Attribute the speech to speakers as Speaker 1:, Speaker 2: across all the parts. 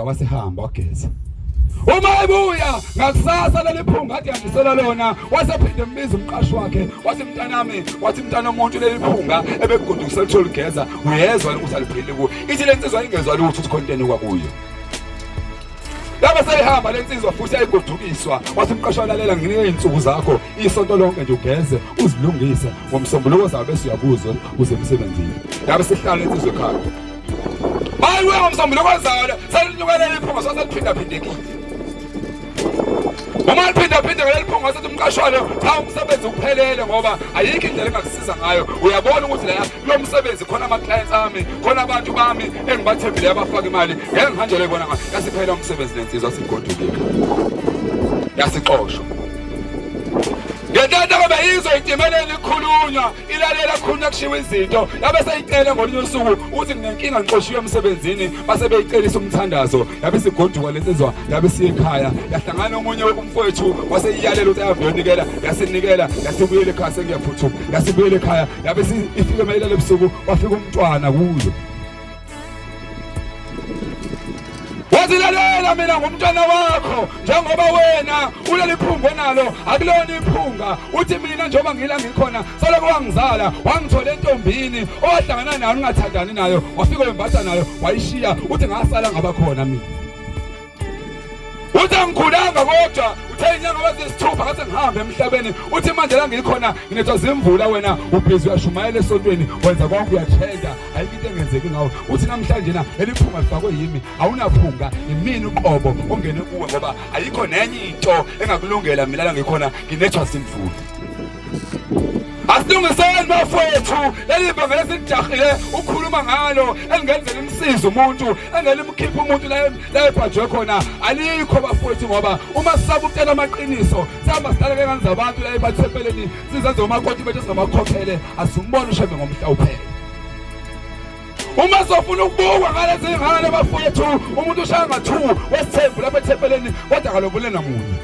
Speaker 1: iphunga wasehamba wageza. Uma ebuya ngakusasa leli phunga athi yandisela lona wasephinde embiza umqashi wakhe wathi mntanami wathi mntana omuntu leli phunga ebegodukisa lithola igeza uyezwa ukuthi aliphile ku ithi lensizwa ingezwa lutho ukuthi content kwakuyo. Laba seyihamba lensizwa futhi ayigodukiswa wathi umqashi walalela nginike insuku zakho isonto lonke nje ugeze uzilungise ngomsombuluko zabe bese uyabuzwa uze emsebenzini. Laba sihlala lensizwa ekhaya. Hayi we ngomsombuluko zayo selinyukela iphunga sasiphinda phindekile. Uma liphinda leli phunga sathi umqashwa lo cha umsebenzi uphelele ngoba ayikho indlela engakusiza ngayo. Uyabona ukuthi la lo msebenzi khona ama clients ami khona abantu bami engibathembile abafaka imali ngeke ngihanjele bona ngathi yasiphela umsebenzi lensizwa sigodukile yasixoshwa. Ngentando ngoba yizo itimeleni ikhulunywa ilalela khulunywa kushiwa izinto yabe seyicela ngolunye usuku uthi nginenkinga ngixoshiwe emsebenzini base beyicelisa umthandazo yabe sigoduka lensizwa yabe siye ekhaya yahlangana omunye umfowethu waseyiyalela ukuthi ayavuyonikela yasinikela yasibuyela ekhaya sengiyaphuthuma yasibuyela ekhaya yabe ifike mayelele ebusuku wafika umntwana kuyo. Wazilalela mina ngumntwana wakho njengoba wena uleli phunga nalo akulona iphunga uthi mina njengoba ngila ngikhona soloko wangizala wangithola entombini owahlangana nayo ungathandani nayo wafika wembatha nayo wayishiya uthi ngasala ngabakhona mina uthi angikhulanga kodwa uthe inyanga bazisithupha ngathi ngihambe emhlabeni uthi manje la ngikhona nginethwa zimvula wena ubhizi uyashumayela esontweni wenza konke uyatshenda ayikho into engenzeki ngawo uthi namhlanje na eliphunga lifakwe yimi awunaphunga imini uqobo ongene kuwe ngoba ayikho nenye into engakulungela mina la ngikhona nginethwa zimvula. Asilungiseni bafowethu leli banga lesidahile ukhuluma ngalo engenzela imsiza umuntu engelimkhipha umuntu la ebhajwe khona alikho bafowethu ngoba uma sisaba ukutela amaqiniso sihamba sidaleke kanza abantu la ebathempeleni sizenze umakoti bethu singamakhokhele asimbone uShembe ngomhla uphela. Uma sofuna ukubukwa ngalezi ngale bafowethu umuntu ushaya nga2 wesithembu lapha ethempeleni kodwa kalobule namunye.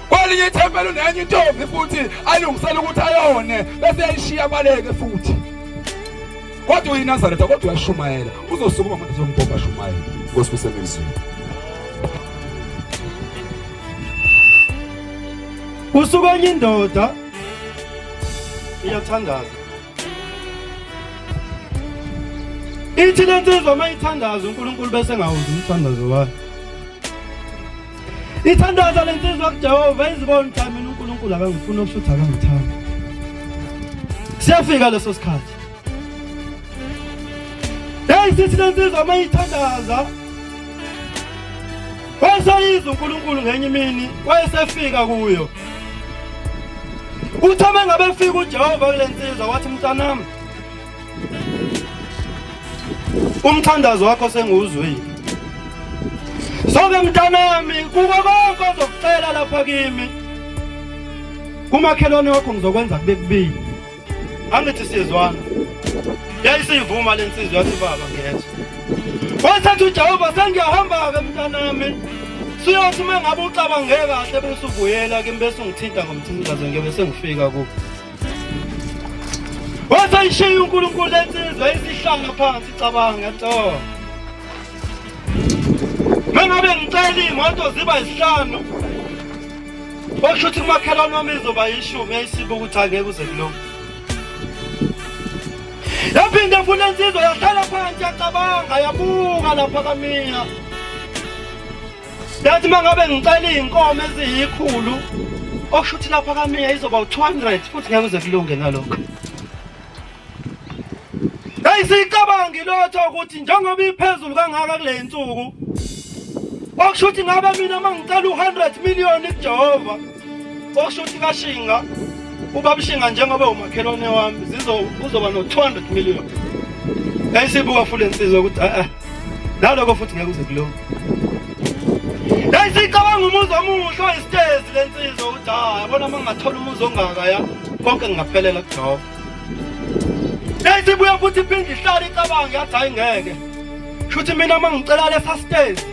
Speaker 1: Kwalinye ithempelo nenye intombi futhi alungisela ukuthi ayone bese yayishiya baleke futhi. Kodwa uyiNazaretha kodwa uyashumayela uzosukuma manje zombhobha shumayela ngosikusebenzini.
Speaker 2: Usuka enye indoda iyathandaza. Ithi lensizwa mayithandaza uNkulunkulu bese ngawuzi umthandazo wayo. Ithandaza lensizwa kuJehova izibona ukuthi mina uNkulunkulu akangifuni ukushuthi akangithanda. Siyafika leso sikhathi. Sithi lensizwa mayithandaza wayesayiza uNkulunkulu ngenye imini wayesefika kuyo. Uthome ngabe fika uJehova kulensizwa wathi mntanami umthandazo wakho sengiwuzwile. Sonke mntanami kuko konke ozokucela lapha kimi kumakhelwane wakho ngizokwenza kube kubili. Angithi siyezwana. Yayisivuma lensizwa yathi baba ngiyezwa. Wasethi uJehova sengiyahamba ke mntanami. Siyothi mengabe ucabangeke kahle bese ubuyela kimi bese ungithinta ngomthandazo ngeke sengifika ku. Wasayishiya uNkulunkulu lensizwa isihlanga phansi icabanga yathi mengabe ngicela imoto ziba 5 okusho ukuthi kumakhelwane wami izoba 10 yayisiba ukuthi angeke uze kuloko. Yaphinde futhi lensizwa yahlala phansi yacabanga yabuka lapha kamina. Yathi mengabe ngicela inkomo eziyikhulu okusho ukuthi lapha kamina izoba 200 futhi ngeke uze kulunge ngalokho. Ayisicabanga ilotho ukuthi njengoba iphezulu kangaka kule insuku okusho ukuthi ngabe mina mangicela 100 million kuJehova okusho ukuthi kashinga ubabishinga njengoba umakhelwane wami uzoba no 200 million. Ayisibuka futhi lensizwa ukuthi naloko futhi ngeke uze kuloko. Ayisicabanga umuzi omuhle oyistezi lensizwa ukuthi yabona mangathola umuzi ongaka ya konke ngingaphelela kuJehova. Ayisibuya futhi iphinde ihlala icabanga yathi hayi ngeke. Shuthi mina mangicela lesa stezi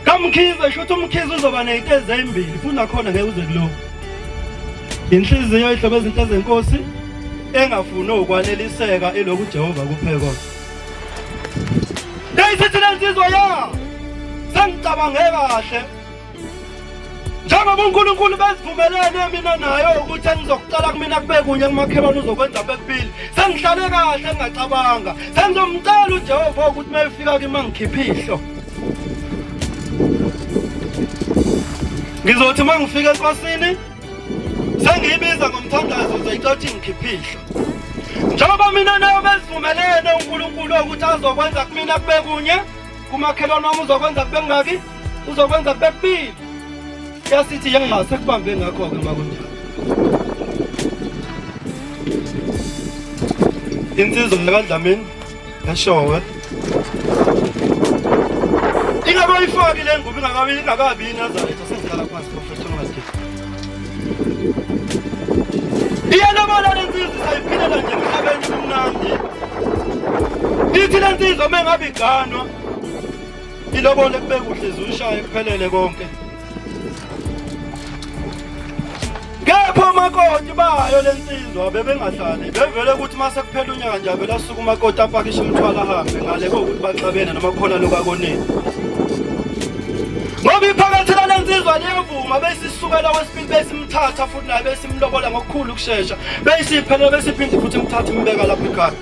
Speaker 2: kamkhize shuthi umkhize uzoba nezitezi ezimbili futhi nakhona ngeke uze kuloko. Inhliziyo ihlobo izinto ezenkosi engafuni ukwaneliseka eloku Jehova kuphela kodwa. insizwa ya sengicabange kahle njengoba uNkulunkulu besivumelene mina nayo ukuthi engizokucala kumina kube kunye kumakhelwane uzokwenza bekubili sengihlale kahle ngingacabanga sengizomcela uJehova ukuthi mayefika kimi mangikhiphisho ngizothi mangifika enkosini sengiyibiza ngomthandazo uzoyicothi ngikhiphisho njengoba mina nayo besivumelene uNkulunkulu ukuthi azokwenza kumina kube kunye kumakhelwane wami uzokwenza kube ngaki uzokwenza kube kubili yasithi yangase kubambe ngakho ke makunjalo insizwa kaDlamini eshowe ingabe uyifaki le ngubo ingakabi Nazareth sengihlala phansi professional gift iyalabona le insizwa sayiphilela nje emhlabeni kumnandi ithi le insizwa mengabe iganwa ilobole kube kuhle izushaye kuphelele konke kepha makoti bayo lensizwa bebengahlali bevele ukuthi mase kuphela unyaka nje avela suku makoti apakisha umthwala ahambe ngale kokuthi baxabene noma khona lokakoneni ngoba iphakathela lensizwa liyavuma besisukela wesibili besimthatha futhi naye besimlobola ngokukhulu ukusheshsha besiphele besiphinde futhi imthatha imbeka lapha ekhaya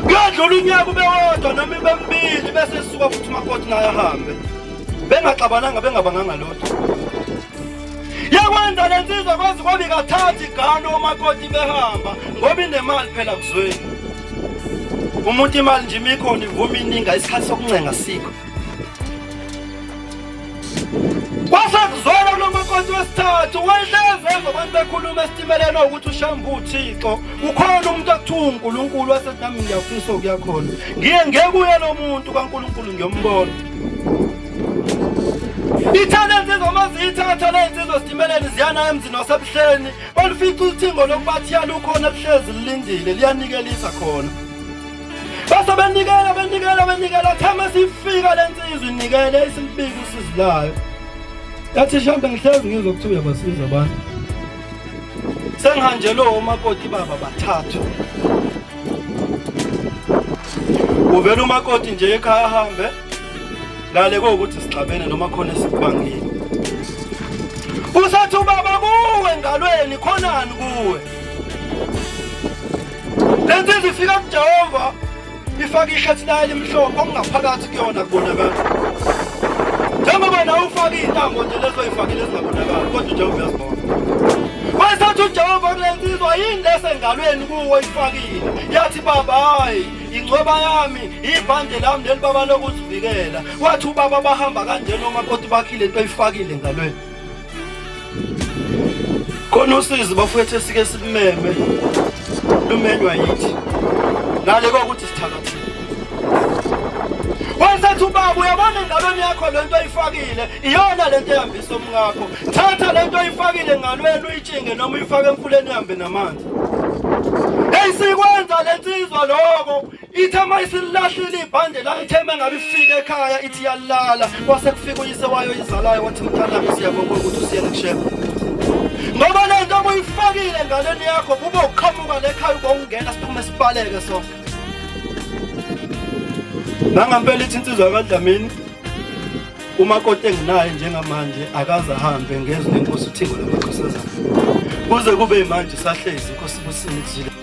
Speaker 2: kuyadlula unyaka ube wodwa noma ibembili bese sisuka futhi makoti naye ahambe bengaxabananga bengabanganga lotho yakwenza lensizwa kwazi kwabi kathatha igano omakoti behamba ngoba inemali phela kuzweni umuntu imali nje imikhona ivuma ininga isikhathi sokuncenga sikho kwasakuzona kulo makoti wesithathu wehleze ngobantu bekhuluma esitimeleni ukuthi uShembe uThixo ukhona umuntu ekuthiwa uNkulunkulu wasethi nami ngiyafisa ukuyakhona ngeke kuye lo muntu kaNkulunkulu ngiyombona ithalente zomazithatha lensizwa sitimeleni ziyana emzini wasebuhleni balifica uthingo lokubathi yalukhona buhlezi lilindile liyanikelisa khona base benikela thama sifika lensizwa inikele isimbiki usizilayo yathi Shembe ngihlezi ngizokuthiwa uyabasiza abantu sengihanjelo umakoti baba bathathu uvela umakoti nje ekhaya ahambe ngale kokuthi sixabene noma khona sikubangile usathi ubaba kuwe ngalweni khonani kuwe lensizwa ifika kuJehova ifaka ishirt layo emhlophe okungaphakathi kuyona kubonakala njengoba nawe ufaka intambo nje lezo oyifakile ezingabonakali kodwa uJehova uyazibona wayesathi uJehova kulensizwa yini lesengalweni kuwe ifakile yathi baba hayi ingcoba yami ibhande lami leli baba lokuzivikela wathi ubaba bahamba kanje noma kodwa bakhile into ayifakile ngalweni khona usizi bafethu sike simeme lumenywa yithi ngale kokuthi sithakathile wayesathi ubaba uyabona ngalweni yakho lento ayifakile iyona lento ehambisa umngakho thatha lento ayifakile ngalweni uyitshinge noma uyifake emfuleni ihambe namanzi eyisikwenza lensizwa lokho ithema isilahlile ibhande la ithema ngabe ifika ekhaya ithi yalala kwase kufika uyise wayo izalayo wathi mthandami siyabonga ukuthi usiyele kuShembe ngoba lento obuyifakile ngalweni yakho kube uqhamuka lekhaya ukungena siphume sibaleke sonke nangampela ithi insizwa kaDlamini umakoti enginaye njengamanje akaze ahambe ngezwe lenkosi uthingo lamakhosazana kuze kube manje sahlezi inkosi busini kuzile